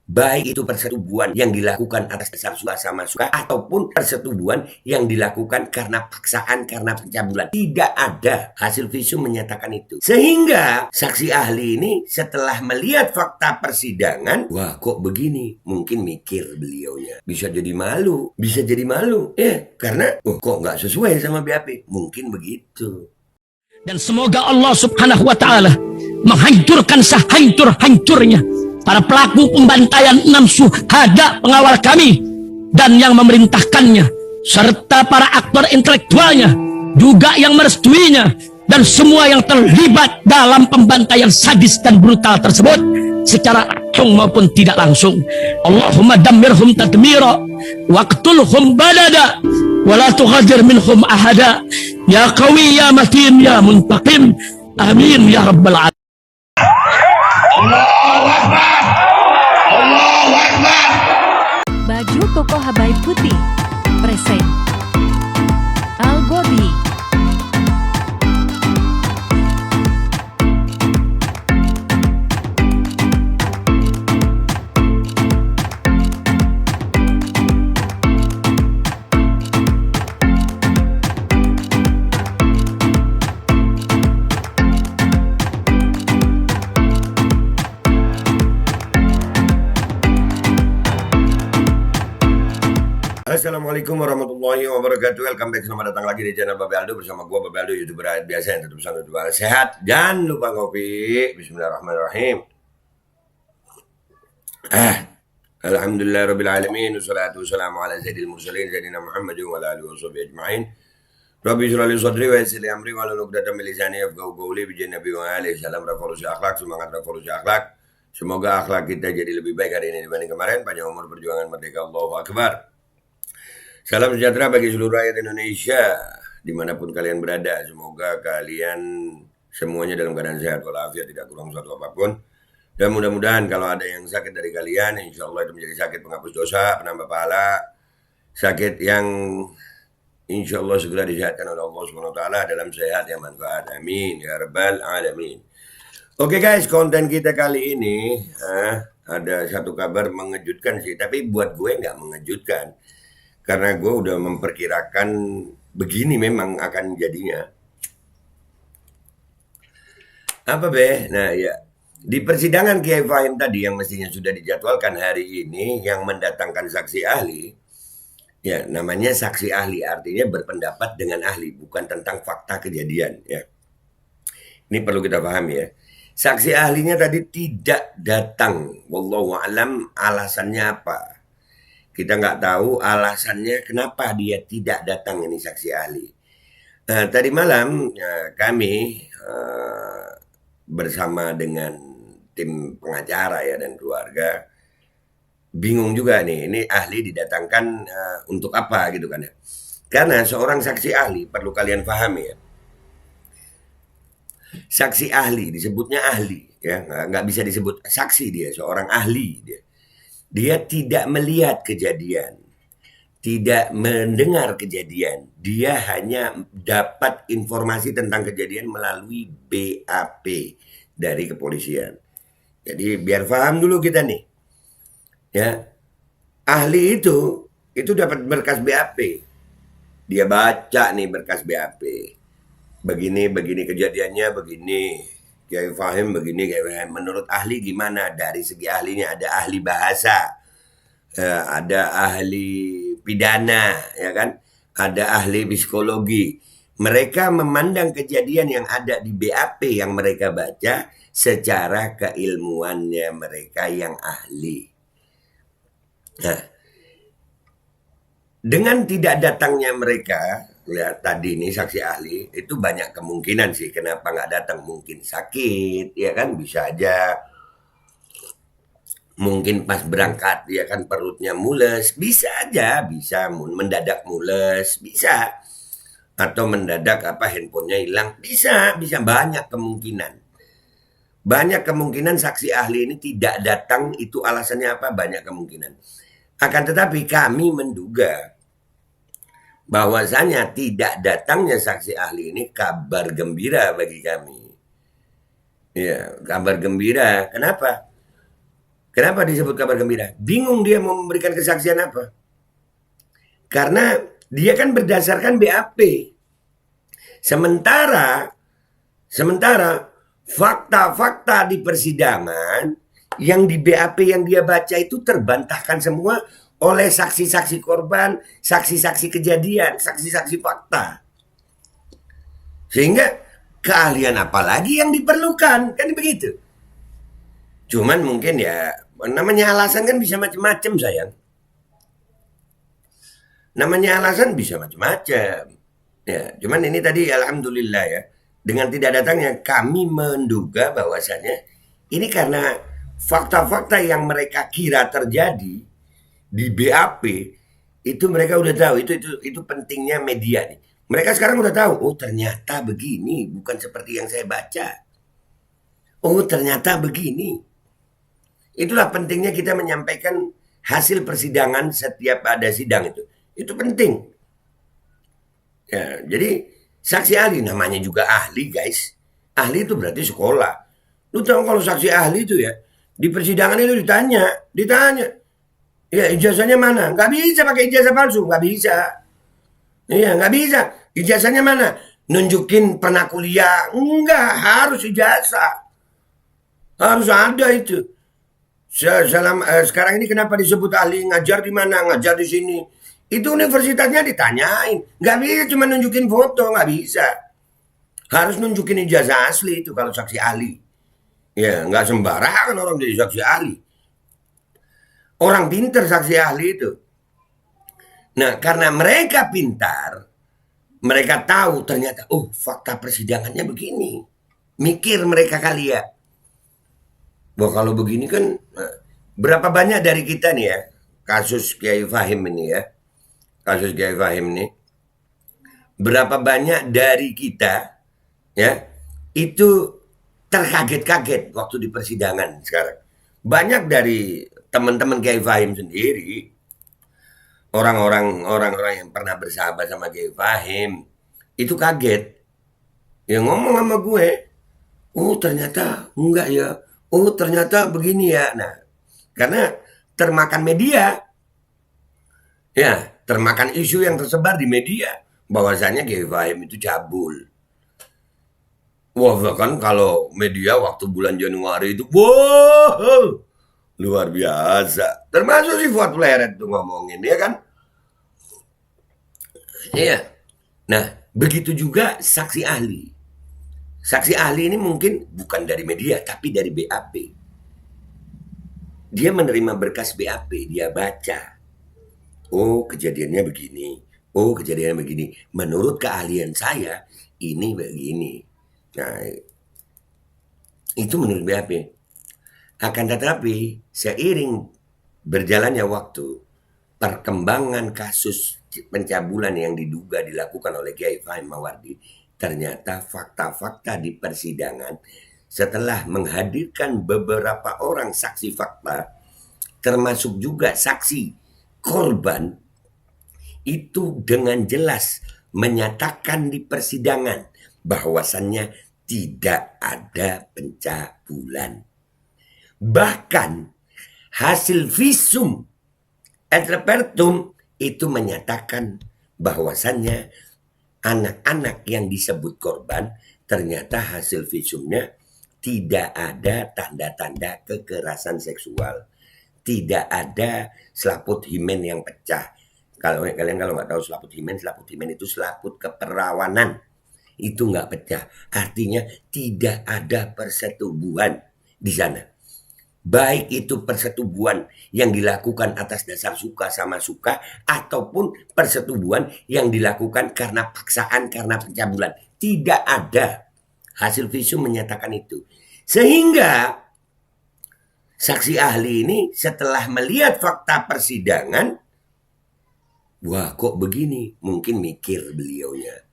Baik itu persetubuhan yang dilakukan atas dasar suka sama suka ataupun persetubuhan yang dilakukan karena paksaan, karena pencabulan. Tidak ada hasil visum menyatakan itu. Sehingga saksi ahli ini setelah melihat fakta persidangan, wah kok begini? Mungkin mikir beliaunya. Bisa jadi malu. Bisa jadi malu. Karena kok nggak sesuai sama BAP. Mungkin begitu. Dan semoga Allah subhanahu wa ta'ala menghancurkan sehancur-hancurnya para pelaku pembantaian 6 syuhada pengawal kami dan yang memerintahkannya, serta para aktor intelektualnya, juga yang merestuinya, dan semua yang terlibat dalam pembantaian sadis dan brutal tersebut secara langsung maupun tidak langsung. Allahumma dammirhum tadmira waqtulhum badada wala tughadir minhum ahada ya qawi ya matin ya muntaqim amin ya rabbal alamin. Allahu Akbar. Allahu Akbar. Baju koko Habaib Putih present Al Godi. Assalamualaikum warahmatullahi wabarakatuh. Welcome back, selamat datang lagi di channel Babe Aldo bersama gua Babe Aldo, YouTuber biasa yang tetap selalu sehat. Jangan lupa ngopi. Bismillahirrahmanirrahim. Alhamdulillah rabbil alamin, wassalatu wassalamu ala sayyidil mursalin sayyidina Muhammadin wa ala alihi washabihi ajma'in. Rabbi shrah li sadri wa yassir li amri wa hlul 'uqdatam min lisani yafqahu qawli bi Nabi wa alihi. Salam revolusi akhlak, semangat revolusi akhlak. Semoga akhlak kita jadi lebih baik hari ini dibanding kemarin. Panjang umur, perjuangan merdeka, Allahu Akbar. Salam sejahtera bagi seluruh rakyat Indonesia dimanapun kalian berada. Semoga kalian semuanya dalam keadaan sehat walafiat, tidak kurang suatu apapun. Dan mudah-mudahan kalau ada yang sakit dari kalian, insya Allah itu menjadi sakit penghapus dosa, penambah pahala, sakit yang insya Allah segera disehatkan oleh Allah SWT dalam sehat yang manfaat. Amin ya rabbal alamin. Oke guys, konten kita kali ini ada satu kabar mengejutkan sih, tapi buat gue nggak mengejutkan. Karena gue udah memperkirakan begini memang akan jadinya. Apa be? Nah ya, di persidangan Kiai Fahim tadi yang mestinya sudah dijadwalkan hari ini, yang mendatangkan saksi ahli, ya namanya saksi ahli, artinya berpendapat dengan ahli, bukan tentang fakta kejadian. Ya, ini perlu kita pahami ya. Saksi ahlinya tadi tidak datang, wallahu alam alasannya apa. Kita nggak tahu alasannya kenapa dia tidak datang ini saksi ahli. Tadi malam kami bersama dengan tim pengacara ya dan keluarga bingung juga nih, ini ahli didatangkan untuk apa gitu kan ya. Karena seorang saksi ahli perlu kalian pahami ya. Saksi ahli disebutnya ahli ya, nggak bisa disebut saksi, dia seorang ahli dia. Dia tidak melihat kejadian, tidak mendengar kejadian. Dia hanya dapat informasi tentang kejadian melalui BAP dari kepolisian. Jadi biar paham dulu kita nih. Ya. Ahli itu dapat berkas BAP. Dia baca nih berkas BAP. Begini kejadiannya, begini. Kiai Fahim begini, menurut ahli gimana? Dari segi ahlinya ada ahli bahasa, ada ahli pidana, ya kan? Ada ahli psikologi. Mereka memandang kejadian yang ada di BAP yang mereka baca secara keilmuannya mereka yang ahli. Nah, dengan tidak datangnya mereka, lihat tadi nih saksi ahli, itu banyak kemungkinan sih kenapa nggak datang. Mungkin sakit, ya kan, bisa aja. Mungkin pas berangkat, ya kan, perutnya mules, bisa aja, bisa mendadak mules, bisa. Atau mendadak handphonenya hilang, bisa banyak kemungkinan. Banyak kemungkinan saksi ahli ini tidak datang, itu alasannya apa? Banyak kemungkinan. Akan tetapi kami menduga bahwasanya tidak datangnya saksi ahli ini kabar gembira bagi kami. Ya, kabar gembira. Kenapa? Kenapa disebut kabar gembira? Bingung dia mau memberikan kesaksian apa. Karena dia kan berdasarkan BAP. Sementara fakta-fakta di persidangan yang di BAP yang dia baca itu terbantahkan semua oleh saksi-saksi korban, saksi-saksi kejadian, saksi-saksi fakta. Sehingga keahlian apa lagi yang diperlukan, kan begitu. Cuman mungkin ya namanya alasan kan bisa macam-macam sayang. Namanya alasan bisa macam-macam. Ya, cuman ini tadi alhamdulillah ya. Dengan tidak datangnya kami menduga bahwasannya ini karena fakta-fakta yang mereka kira terjadi di BAP itu mereka udah tahu itu pentingnya media nih. Mereka sekarang udah tahu, oh ternyata begini, bukan seperti yang saya baca. Oh ternyata begini. Itulah pentingnya kita menyampaikan hasil persidangan setiap ada sidang itu. Itu penting. Ya, jadi saksi ahli namanya juga ahli guys. Ahli itu berarti sekolah. Lu tahu kalau saksi ahli itu ya di persidangan itu ditanya. Ya ijazahnya mana? Nggak bisa pakai ijazah palsu, nggak bisa. Iya nggak bisa. Ijazahnya mana? Nunjukin pernah kuliah? Enggak, harus ijazah. Harus ada itu. Sekarang ini kenapa disebut ahli ngajar di mana? Ngajar di sini. Itu universitasnya ditanyain. Nggak bisa cuma nunjukin foto, nggak bisa. Harus nunjukin ijazah asli itu kalau saksi ahli. Ya, nggak sembarangan orang jadi saksi ahli. Orang pintar saksi ahli itu. Nah, karena mereka pintar, mereka tahu ternyata, oh fakta persidangannya begini. Mikir mereka kali ya. Wah kalau begini kan, berapa banyak dari kita nih ya, kasus Kiai Fahim ini ya. Kasus Kiai Fahim ini. Berapa banyak dari kita ya, itu terkaget-kaget waktu di persidangan sekarang. Banyak dari teman-teman Kiai Fahim sendiri, orang-orang yang pernah bersahabat sama Kiai Fahim itu kaget. Ya ngomong sama gue, oh ternyata enggak ya, oh ternyata begini ya. Nah, karena termakan media, ya termakan isu yang tersebar di media bahwasanya Kiai Fahim itu cabul. Wah kan kalau media waktu bulan Januari itu, wow, luar biasa. Termasuk si Fuad Pleret tuh ngomongin, ya kan? Iya. Nah, begitu juga saksi ahli. Saksi ahli ini mungkin bukan dari media, tapi dari BAP. Dia menerima berkas BAP, dia baca. Oh, kejadiannya begini. Oh, kejadiannya begini. Menurut keahlian saya, ini begini. Nah, itu menurut BAP. Akan tetapi, seiring berjalannya waktu, perkembangan kasus pencabulan yang diduga dilakukan oleh Kiai Fahim Mawardi, ternyata fakta-fakta di persidangan setelah menghadirkan beberapa orang saksi fakta, termasuk juga saksi korban, itu dengan jelas menyatakan di persidangan bahwasannya tidak ada pencabulan. Bahkan hasil visum et repertum itu menyatakan bahwasannya anak-anak yang disebut korban ternyata hasil visumnya tidak ada tanda-tanda kekerasan seksual, tidak ada selaput himen yang pecah. Kalau kalian nggak tahu selaput himen itu selaput keperawanan, itu nggak pecah. Artinya tidak ada persetubuhan di sana. Baik itu persetubuhan yang dilakukan atas dasar suka sama suka ataupun persetubuhan yang dilakukan karena paksaan, karena pencabulan. Tidak ada. Hasil visum menyatakan itu. Sehingga saksi ahli ini setelah melihat fakta persidangan, wah kok begini? Mungkin mikir beliaunya.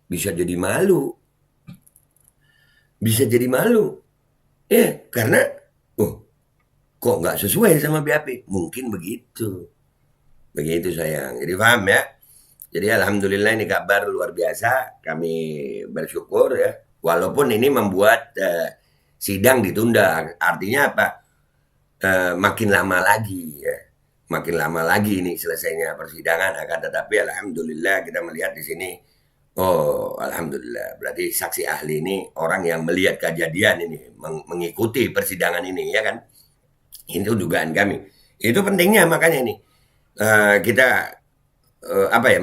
Bisa jadi malu. Bisa jadi malu. Ya, karena kok nggak sesuai sama BAP? Mungkin begitu. Begitu sayang. Jadi paham ya? Jadi alhamdulillah ini kabar luar biasa. Kami bersyukur ya. Walaupun ini membuat sidang ditunda. Artinya apa? makin lama lagi ya. Makin lama lagi ini selesainya persidangan, akan tetapi alhamdulillah kita melihat di sini, oh alhamdulillah berarti saksi ahli ini orang yang melihat kejadian ini, mengikuti persidangan ini ya kan. Itu dugaan kami. Itu pentingnya makanya ini kita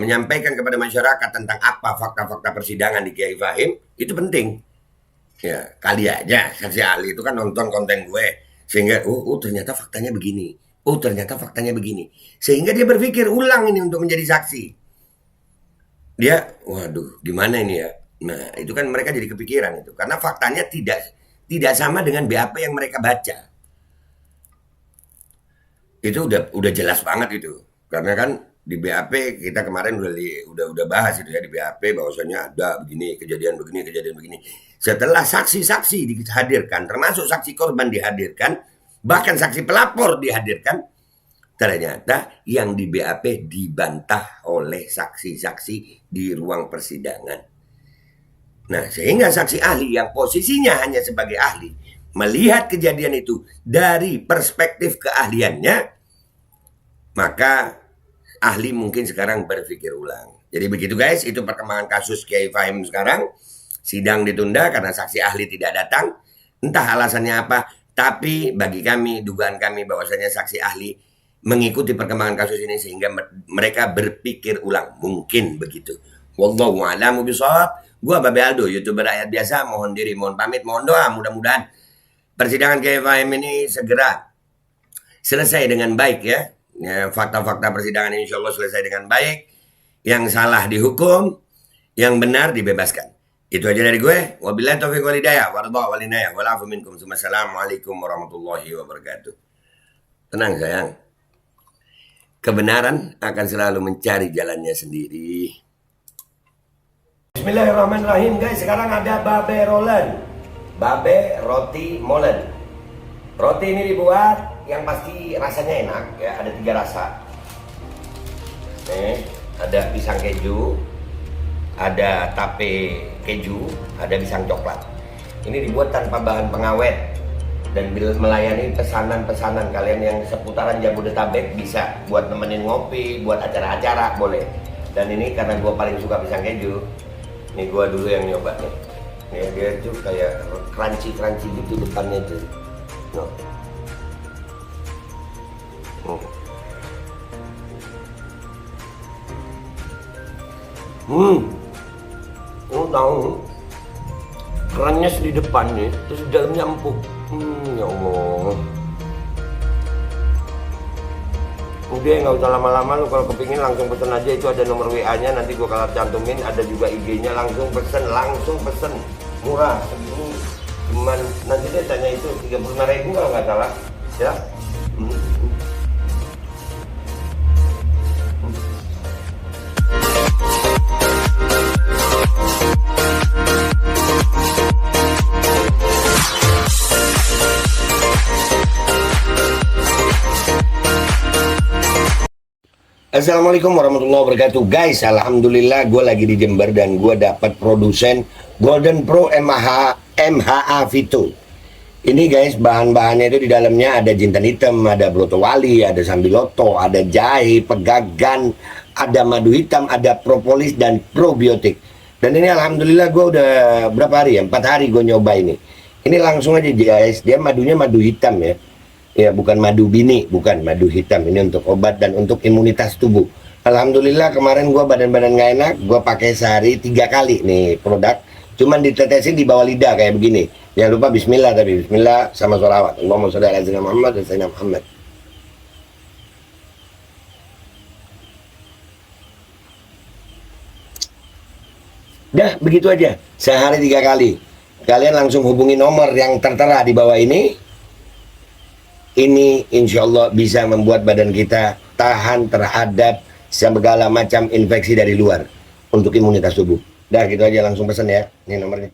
menyampaikan kepada masyarakat tentang apa fakta-fakta persidangan di Kiai Fahim itu penting. Ya, kali aja saksi ahli itu kan nonton konten gue sehingga ternyata faktanya begini. Oh ternyata faktanya begini. Sehingga dia berpikir ulang ini untuk menjadi saksi. Dia, waduh gimana ini ya. Nah itu kan mereka jadi kepikiran itu. Karena faktanya tidak sama dengan BAP yang mereka baca. Itu udah jelas banget itu. Karena kan di BAP kita kemarin udah bahas itu ya, di BAP bahwasanya ada begini, kejadian begini. Setelah saksi-saksi dihadirkan, termasuk saksi korban dihadirkan, bahkan saksi pelapor dihadirkan, ternyata yang di BAP dibantah oleh saksi-saksi di ruang persidangan. Nah, sehingga saksi ahli yang posisinya hanya sebagai ahli melihat kejadian itu dari perspektif keahliannya, maka ahli mungkin sekarang berpikir ulang. Jadi begitu guys, itu perkembangan kasus Kiai Fahim sekarang. Sidang ditunda karena saksi ahli tidak datang. Entah alasannya apa, tapi bagi kami, dugaan kami bahwasanya saksi ahli mengikuti perkembangan kasus ini sehingga mereka berpikir ulang. Mungkin begitu. Wallahu a'lamu bishawab. Gua Babe Aldo, YouTuber rakyat biasa, mohon diri, mohon pamit, mohon doa. Mudah-mudahan persidangan Kiai Fahim ini segera selesai dengan baik ya. Fakta-fakta persidangan ini insya Allah selesai dengan baik. Yang salah dihukum, yang benar dibebaskan. Itu aja dari gue. Wabillahi taufiq wal hidayah. Waridha wal inayah. Wal afu minkum. Assalamualaikum warahmatullahi wabarakatuh. Tenang sayang. Kebenaran akan selalu mencari jalannya sendiri. Bismillahirrahmanirrahim guys. Sekarang ada Babe Rolen. Babe roti molen. Roti ini dibuat yang pasti rasanya enak ya. Ada 3 rasa. Nih, ada pisang keju, ada tape keju, ada pisang coklat. Ini dibuat tanpa bahan pengawet dan melayani pesanan-pesanan kalian yang seputaran Jabodetabek, bisa buat nemenin ngopi, buat acara-acara boleh. Dan ini karena gue paling suka pisang keju, ini gue dulu yang nyoba nih. Ya, dia tuh kayak crunchy gitu depannya tuh. No. Lu tahu kerannya di depan nih, terus di dalamnya empuk. Ya Allah. Udah nggak usah lama-lama, lu kalau kepingin langsung pesen aja, itu ada nomor WA-nya, nanti gua kalau cantumin, ada juga IG-nya, langsung pesen, murah. Cuman nanti dia tanya itu 35.000 kalau nggak salah, ya. Assalamualaikum warahmatullahi wabarakatuh. Guys, alhamdulillah gue lagi di Jember dan gue dapat produsen Golden Pro MHA Vito. Ini guys, bahan-bahannya itu di dalamnya ada jintan hitam, ada broto wali, ada sambiloto, ada jahe, pegagan, ada madu hitam, ada propolis dan probiotik. Dan ini alhamdulillah gue udah berapa hari ya? 4 hari gue nyoba ini. Ini langsung aja guys, dia madunya madu hitam ya. Ya bukan madu bini, bukan madu hitam. Ini untuk obat dan untuk imunitas tubuh. Alhamdulillah kemarin gue badan-badan gak enak, gue pakai sehari 3 kali nih produk. Cuman ditetesin di bawah lidah kayak begini. Jangan lupa bismillah, tapi bismillah sama sholawat. Allahumma sholli ala sayyidina Muhammad dan sayyidina Muhammad. Dah begitu aja, sehari 3 kali. Kalian langsung hubungi nomor yang tertera di bawah ini. Ini insya Allah bisa membuat badan kita tahan terhadap segala macam infeksi dari luar untuk imunitas tubuh. Dah gitu aja, langsung pesan ya. Ini nomornya.